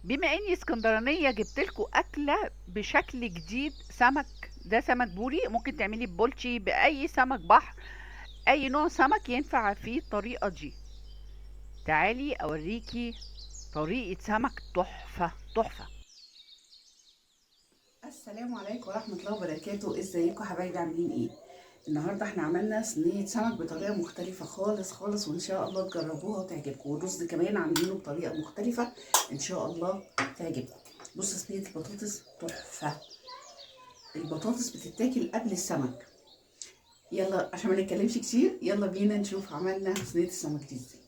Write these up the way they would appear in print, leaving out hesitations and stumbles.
بما اني اسكندرانيه جبت لكم اكله بشكل جديد. سمك، ده سمك بوري، ممكن تعملي بولتشي باي سمك بحر. اي نوع سمك ينفع فيه الطريقه دي. تعالي اوريكي طريقه سمك تحفه تحفه. السلام عليكم ورحمة الله وبركاته. ازيكم حبايبي، عاملين ايه؟ النهاردة احنا عملنا صينية سمك بطريقة مختلفة خالص خالص، وان شاء الله تجربوها وتعجبكم. والرز كمان عاملينه بطريقة مختلفة ان شاء الله تعجبكم. بص، صينية البطاطس تحفة. البطاطس بتتاكل قبل السمك. يلا عشان ما نتكلمش كتير، يلا بينا نشوف عملنا صينية السمك دي ازاي.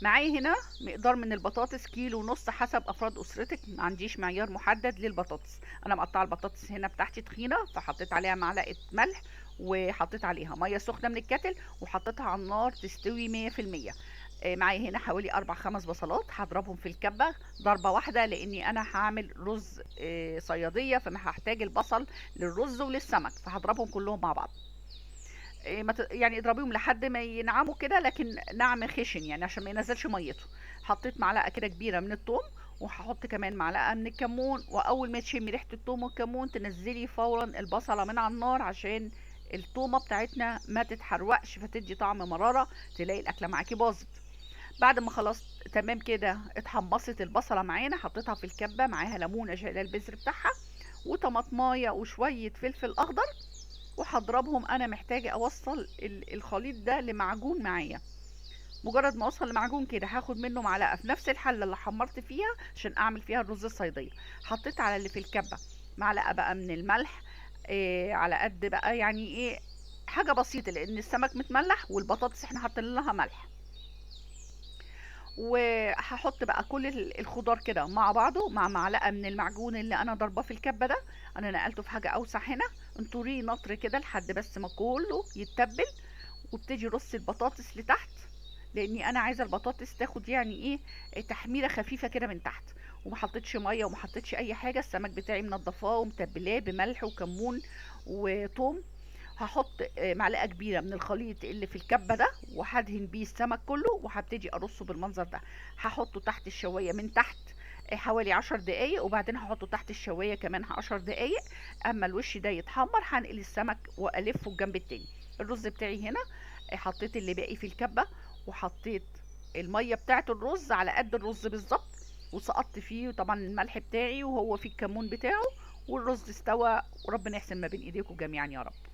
معايا هنا مقدار من البطاطس، كيلو ونص حسب افراد اسرتك، ما عنديش معيار محدد للبطاطس. انا مقطعه البطاطس هنا بتاعتي تخينه، فحطيت عليها معلقه ملح، وحطيت عليها ميه سخنه من الكتل، وحطيتها على النار تستوي 100%. معايا هنا حوالي 4 5 بصلات، هضربهم في الكبه ضربه واحده، لاني انا هعمل رز صياديه، فما هحتاج البصل للرز وللسمك، فهضربهم كلهم مع بعض. يعني اضربيهم لحد ما ينعموا كده، لكن نعم خشن يعني عشان ما ينزلش ميته. حطيت معلقه كده كبيره من الثوم، وهحط كمان معلقه من الكمون، واول ما تشمي ريحه الثوم والكمون تنزلي فورا البصله من على النار، عشان التومه بتاعتنا ما تتحرقش فتدي طعم مراره، تلاقي الاكله معاكي باظت. بعد ما خلاص تمام كده اتحمصت البصله معانا، حطيتها في الكبه معاها ليمونه شايله البذر بتاعها، وطماطمايه وشويه فلفل اخضر، وهضربهم. انا محتاجه اوصل الخليط ده لمعجون معايا. مجرد ما اوصل لمعجون كده هاخد منه معلقه في نفس الحله اللي حمرت فيها عشان اعمل فيها الرز الصيديه. حطيت على اللي في الكبه معلقه بقى من الملح، إيه على قد بقى يعني ايه، حاجه بسيطه لان السمك متملح والبطاطس احنا حاطين لها ملح. وهحط بقى كل الخضار كده مع بعضه مع معلقه من المعجون اللي انا ضرباه في الكبه ده. انا نقلته في حاجه اوسع هنا. انطريه نطر كده لحد بس ما كله يتبل، وابتدي رص البطاطس لتحت، لاني انا عايزه البطاطس تاخد يعني ايه تحميره خفيفه كده من تحت. وما حطيتش ميه وما حطيتش اي حاجه، السمك بتاعي منضفاه ومتبلاه بملح وكمون وثوم. هحط معلقه كبيره من الخليط اللي في الكبه ده، وهدهن بيه السمك كله، وهبتدي ارصه بالمنظر ده. هحطه تحت الشوايه من تحت حوالي 10 دقايق، وبعدين هحطه تحت الشوايه كمان 10 دقايق. اما الوش ده يتحمر هنقل السمك والفه الجنب التاني. الرز بتاعي هنا حطيت اللي باقي في الكبه، وحطيت الميه بتاعه الرز على قد الرز بالظبط، وسقطت فيه طبعا الملح بتاعي وهو فيه الكمون بتاعه، والرز استوى، وربنا يحسن ما بين ايديكم جميعا يا رب.